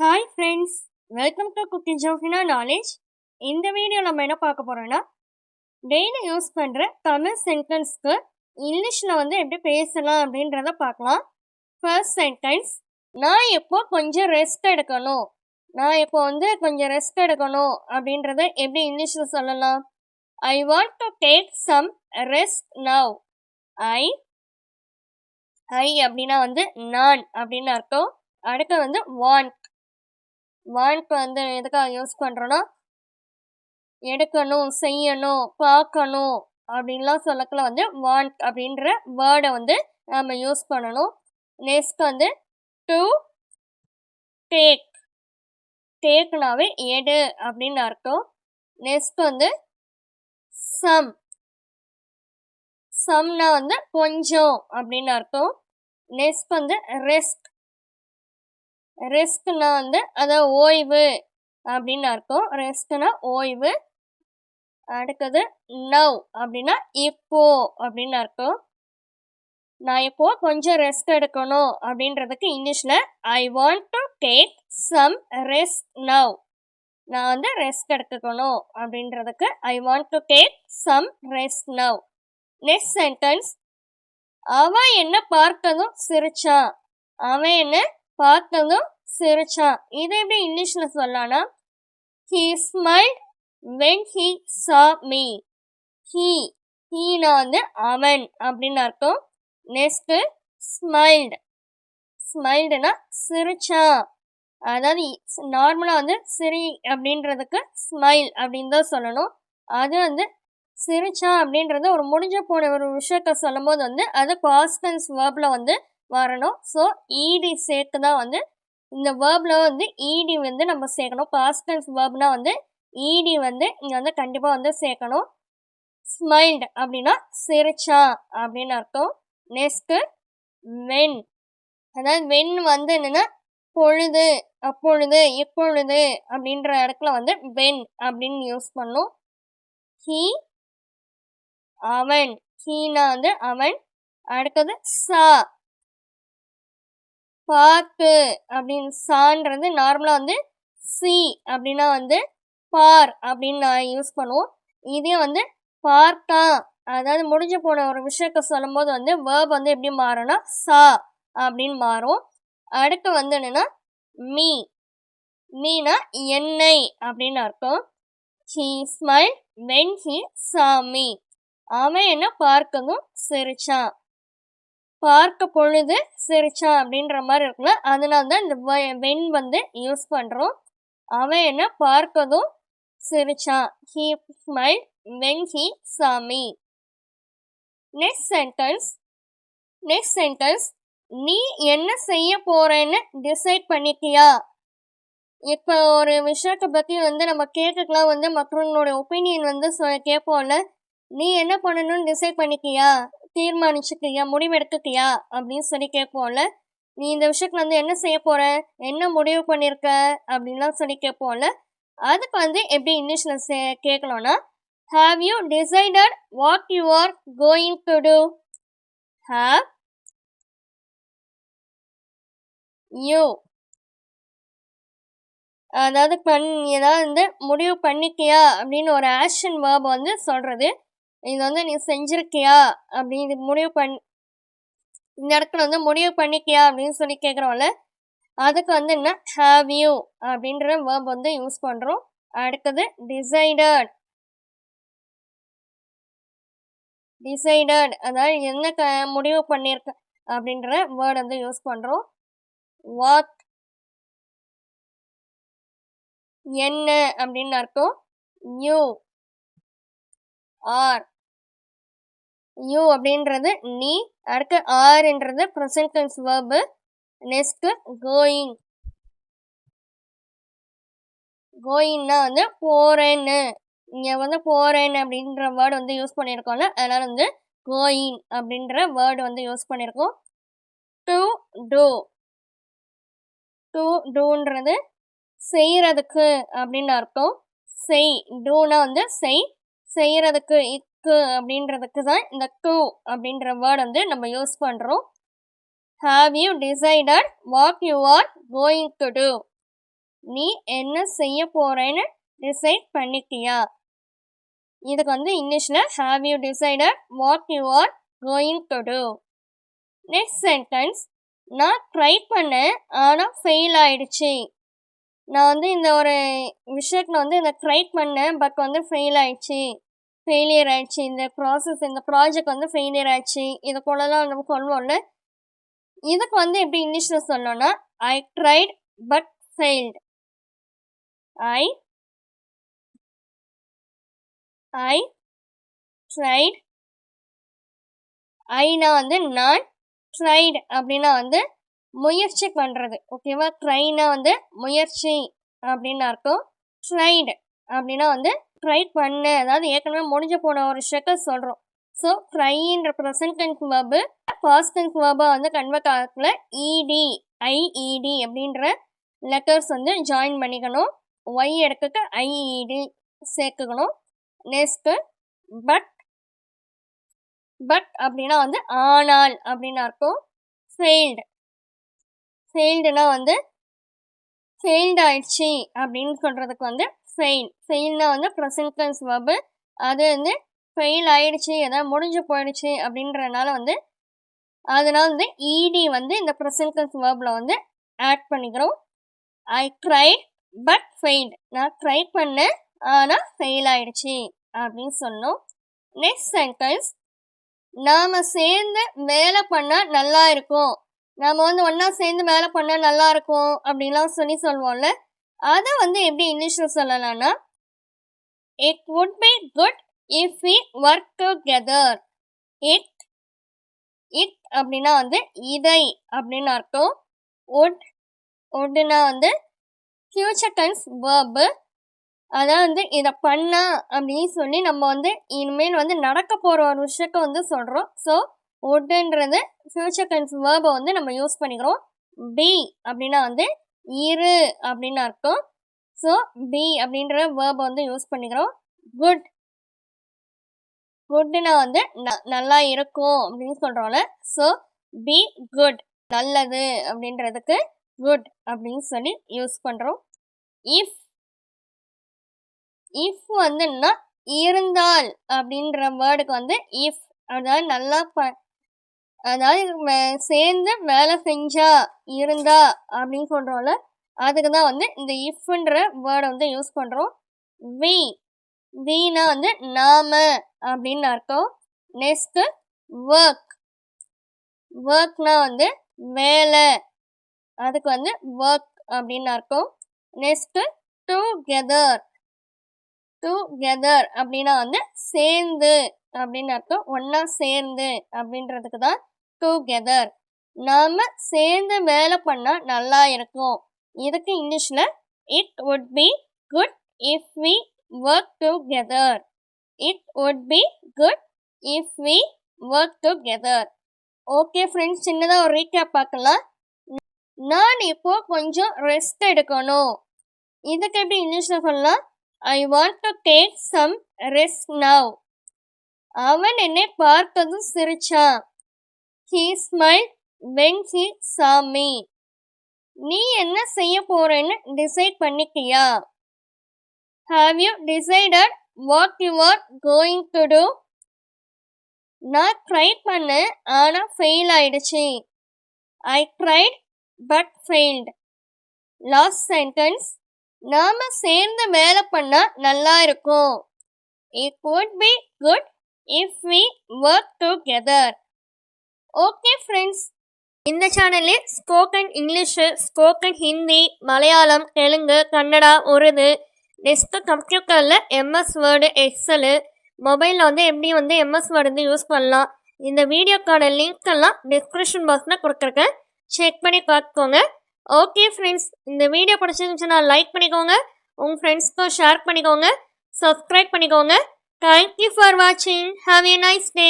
Hi friends, welcome to cooking ஜோஃபினா knowledge. இந்த video நம்ம என்ன பார்க்க போகிறோன்னா, டெய்லி யூஸ் பண்ணுற தமிழ் சென்டென்ஸ்க்கு இங்கிலீஷில் எப்படி பேசலாம் அப்படின்றத பார்க்கலாம். ஃபர்ஸ்ட் சென்டென்ஸ், நான் இப்போ கொஞ்சம் ரெஸ்ட் எடுக்கணும். நான் இப்போ கொஞ்சம் ரெஸ்ட் எடுக்கணும் அப்படின்றத எப்படி இங்கிலீஷில் சொல்லலாம்? I want to take some rest now. I I அப்படின்னா நான் அப்படின்னு அர்த்தம். அடுத்து வாண்ட். வாண்ட் எதுக்காக யூஸ் பண்ணுறோன்னா, எடுக்கணும், செய்யணும், பார்க்கணும் அப்படின்லாம் சொல்லக்குள்ள வாண்ட் அப்படின்ற வேர்டை நம்ம யூஸ் பண்ணணும். Next to take. டேக்னாவே எடு அப்படின்னு அர்த்தம். Next sum. சம்னா கொஞ்சம் அப்படின்னு அர்த்தம். Next rest. ரெஸ்ட்னா அதாவது ஓய்வு அப்படின்னு அர்த்தம். ரெஸ்ட்னா ஓய்வு. அடுத்தது நவ் அப்படின்னா இப்போ அப்படின்னு அர்த்தம். நான் இப்போ கொஞ்சம் ரெஸ்ட் எடுக்கணும் அப்படின்றதுக்கு இங்கிலீஷில் I want to take some rest now. நான் ரெஸ்ட் எடுத்துக்கணும் அப்படின்றதுக்கு I want to take some rest now. Next sentence, அவன் என்ன பார்த்ததும் சிரிச்சான். அவன் என்ன பார்த்ததும் சிரிச்சான். இதை எப்படி இங்கிலீஷ்ல சொல்லலாம்னா, he smiled when he saw me. Heena அவன் அப்படின்னு அர்த்தம். Next smiled. ஸ்மைல்டுனா சிரிச்சான். அதாவது நார்மலா சிரி அப்படின்றதுக்கு ஸ்மைல் அப்படின்னு தான் சொல்லணும். அது சிரிச்சான் அப்படின்றது ஒரு முடிஞ்ச போன ஒரு விஷயத்த சொல்லும் போது அது பாஸ்ட் டென்ஸ் வேர்ப்ல வரணும். ஸோ ஈடி சேர்த்து தான் இந்த வேர்ப்ல ஈடி நம்ம சேர்க்கணும். பாஸ்ட் டென்ஸ் வேர்ப்னா ஈடி இங்கே கண்டிப்பாக சேர்க்கணும். ஸ்மைல்டு அப்படின்னா சிரிச்சான் அப்படின்னு அர்த்தம். Next when. அதாவது வென் என்னன்னா பொழுது, அப்பொழுது, இப்பொழுது அப்படின்ற இடத்துல வென் அப்படின்னு யூஸ் பண்ணும். ஹீ அவன். ஹீனா அவன். அடுத்தது சா. பார்க்கு அப்படின்னு சான்றது நார்மலா சி அப்படின்னா பார் அப்படின்னு நான் யூஸ் பண்ணுவோம். இதே பார்த்தா, அதாவது முடிஞ்சு போன ஒரு விஷயத்த சொல்லும் போது வேர்ப் எப்படி மாறும்னா சா அப்படின்னு மாறும். அடுத்து என்னன்னா மீ. மீனா என்னை அப்படின்னு அர்த்தம். he smiled when he saw me. அவன் என்ன பார்க்கதும் சிரிச்சான். பார்க்க பொழுது சிரிச்சான் அப்படின்ற மாதிரி இருக்குல்ல, அதனால தான் இந்த வென் யூஸ் பண்ணுறோம். அவன் என்ன பார்க்கதும் சிரிச்சான். he smiled when he saw me. Next sentence, நீ என்ன செய்ய போறேன்னு டிசைட் பண்ணிட்டியா? இப்போ ஒரு விஷயத்தை பற்றி நம்ம கேட்கலாம் மற்றவங்களோட ஒப்பீனியன் கேட்போம்ல. நீ என்ன பண்ணணும்னு டிசைட் பண்ணிக்கியா, தீர்மானிச்சுக்கியா, முடிவெடுத்துக்கியா அப்படின்னு சொல்லி கேட்போம்ல. நீ இந்த விஷயத்துல என்ன செய்ய போற, என்ன முடிவு பண்ணியிருக்க அப்படின்லாம் சொல்லி கேட்போம்ல. அதுக்கு எப்படி இங்கிலீஷ்ல கேட்கலாம்னா, have you decided what you are going to do? Have you. அதாவது ஏதாவது முடிவு பண்ணிக்கியா அப்படின்னு ஒரு ஆக்ஷன் வேர்ப் சொல்றது. இது நீ செஞ்சிருக்கியா அப்படின்னு முடிவு இந்த இடத்துல முடிவு பண்ணிக்கியா அப்படின்னு சொல்லி கேட்குறோம்ல, அதுக்கு என்ன ஹாவ் யூ அப்படின்ற வேர்ப் யூஸ் பண்ணுறோம். அடுத்தது டிசைடட். அதாவது என்ன முடிவு பண்ணியிருக்க அப்படின்ற வேர்ட் யூஸ் பண்ணுறோம். வாட் என்ன அப்படின்னு அர்த்தம். You are. யூ அப்படின்றது நீ. அடுத்து ஆர்ன்றது present tense verb. Next going. கோயிங்னா போறேன்னு. இங்கே போறேன் அப்படின்ற வேர்டு யூஸ் பண்ணியிருக்கோம்ல, அதனால கோயிங் அப்படின்ற வேர்டு யூஸ் பண்ணியிருக்கோம். To do. டு டூன்றது செய்யறதுக்கு அப்படின்னு அர்த்தம். செய். டூனா செய். செய்யறதுக்கு இக்கு அப்படின்றதுக்கு தான் இந்த டு அப்படின்ற வேர்டு நம்ம யூஸ் பண்ணுறோம். Have you decided what you are going to do. நீ என்ன செய்ய போறேன்னு டிசைட் பண்ணிட்டியா? இதுக்கு வந்து இங்கிலீஷில் have you decided what you are going to do? Next sentence, நான் ட்ரை பண்ணேன் ஆனால் ஃபெயில் ஆயிடுச்சு. நான் வந்து இந்த ஒரு விஷயத்தில் வந்து இதை ட்ரை பண்ணேன் பட் வந்து ஃபெயிலியர் ஆயிடுச்சு, இந்த ப்ராஜெக்ட் வந்து ஃபெயிலியர் ஆயிடுச்சு. இது போலலாம் நம்ம சொல்லுவோம்ல. இதுக்கு வந்து எப்படி இங்கிலீஷில் சொல்லணும்னா I tried but failed. I tried. ஐனா வந்து நான், ட்ரைட் அப்படின்னா வந்து முயற்சி பண்ணுறது. ஓகேவா? ட்ரைனா வந்து முயற்சி அப்படின்னு அர்த்தம். ட்ரைடு அப்படின்னா வந்து ட்ரை பண்ண, அதாவது ஏற்கனவே முடிஞ்சு போன ஒரு விஷயத்த சொல்கிறோம். ஸோ ட்ரைன்ற present tense verb past tense வேர்பாக வந்து கன்வெர்ட் ஆகல. ஐஇடி அப்படின்ற லெட்டர்ஸ் வந்து ஜாயின் பண்ணிக்கணும். ஒய் எடுத்துட்டு ஐஇடி சேர்த்துக்கணும். நெக்ஸ்ட்டு பட் அப்படின்னா வந்து ஆனால் அப்படின்னு அர்த்தம். ஃபெயில்டுனா வந்து ஃபெயில்டு ஆயிடுச்சு அப்படின்னு சொல்கிறதுக்கு வந்து ஃபெயில்னா வந்து ப்ரெசன்ட் டென்ஸ் வேர்பு. அது வந்து ஃபெயில் ஆயிடுச்சு, எதாவது முடிஞ்சு போயிடுச்சு அப்படின்றனால வந்து அதனால் வந்து இடி வந்து இந்த ப்ரெசன்ட் டென்ஸ் வேர்பில் வந்து ஆட் பண்ணிக்கிறோம். I tried but failed. நான் ட்ரை பண்ணேன் ஆனால் ஃபெயில் ஆயிடுச்சு அப்படின்னு சொன்னோம். நெக்ஸ்ட் சென்டென்ஸ், நாம் சேர்ந்து வேலை பண்ணால் நல்லா இருக்கும். நாம் வந்து ஒன்றா சேர்ந்து வேலை பண்ணால் நல்லா இருக்கும் அப்படின்லாம் சொல்லுவோம்ல. அதை வந்து எப்படி இங்கிலீஷில் சொல்லலாம்னா it would be good if we work together. It அப்படின்னா வந்து இதை அப்படின்னு அர்த்தம். வுட்னா வந்து ஃபியூச்சர் டென்ஸ் வேர்பு. அதான் வந்து இதை பண்ணா அப்படின்னு சொல்லி நம்ம வந்து இனிமேல் வந்து நடக்க போகிற ஒரு விஷயத்த வந்து சொல்கிறோம். ஸோ வுட்ன்றது ஃபியூச்சர் டென்ஸ் வேர்பை வந்து நம்ம யூஸ் பண்ணிக்கிறோம். பி அப்படின்னா வந்து இரு அப்படின்னு அர்த்தம். ஸோ பி அப்படின்ற வேர்பை வந்து யூஸ் பண்ணிக்கிறோம். குட்னா வந்து நல்லா இருக்கும் அப்படின்னு சொல்கிறோம்ல. ஸோ பி குட், நல்லது அப்படின்றதுக்கு குட் அப்படின்னு சொல்லி யூஸ் பண்ணுறோம். இஃப் வந்துன்னா இருந்தால் அப்படின்ற வேர்டுக்கு வந்து இஃப், அதாவது நல்லா அதாவது சேர்ந்து வேலை செஞ்சா இருந்தா அப்படின்னு சொல்கிறோம்ல. அதுக்கு தான் வந்து இந்த இஃப்ன்ற வேர்டை வந்து யூஸ் பண்ணுறோம். வீனா வந்து நாம அப்படின்னு அர்த்தம். நெக்ஸ்ட்டு ஒர்க்னா வந்து வேலை, அதுக்கு வந்து ஒர்க் அப்படின்னு அர்த்தம். நெக்ஸ்ட்டு டுகெதர் அப்படின்னா வந்து சேர்ந்து அப்படின்னு அர்த்தம். ஒன்றா சேர்ந்து அப்படின்றதுக்கு தான் டுகெதர். நாம் சேர்ந்து வேலை பண்ணால் நல்லா இருக்கும். இதுக்கு இங்கிலீஷில் it would be good if we work together. It would be good if we work together. Okay friends, சின்னதாக ஒரு ரீகேப் பார்க்கலாம். நான் இப்போ கொஞ்சம் ரெஸ்ட் எடுக்கணும். இதுக்கு எப்படி இங்கிலீஷில் சொல்லலாம்? I want to take some rest now. அவன் என்னை பார்த்ததும் சிரிச்சான். He smiled when he saw me. நீ என்ன செய்ய போறேன்னு டிசைட் பண்ணிட்டியா? Have you decided what you are going to do? நான் ட்ரை பண்ணேன் ஆனால் ஃபெயில் ஆயிடுச்சு. I tried but failed. Last sentence, நாம் சேர்ந்து வேலை பண்ணால் நல்லா இருக்கும். It would be good if we work together. Okay friends, இந்த சேனலில் spoken English, spoken Hindi, Malayalam, Telugu, Kannada, Urdu, next கம்ப்யூட்டரில் எம்எஸ் வேர்டு, எக்ஸலு, மொபைலில் வந்து எப்படி வந்து எம்எஸ் வேர்டு வந்து யூஸ் பண்ணலாம். இந்த வீடியோக்கான லிங்க் எல்லாம் டிஸ்கிரிப்ஷன் பாக்ஸில் கொடுத்துருக்கேன், செக் பண்ணி பார்த்துக்கோங்க. ஓகே ஃப்ரெண்ட்ஸ், இந்த வீடியோ பிடிச்சிருந்துச்சுன்னா லைக் பண்ணிக்கோங்க, உங்கள் ஃப்ரெண்ட்ஸ்க்கும் ஷேர் பண்ணிக்கோங்க, சப்ஸ்கிரைப் பண்ணிக்கோங்க. தேங்க்யூ ஃபார் வாட்சிங். Have a nice day.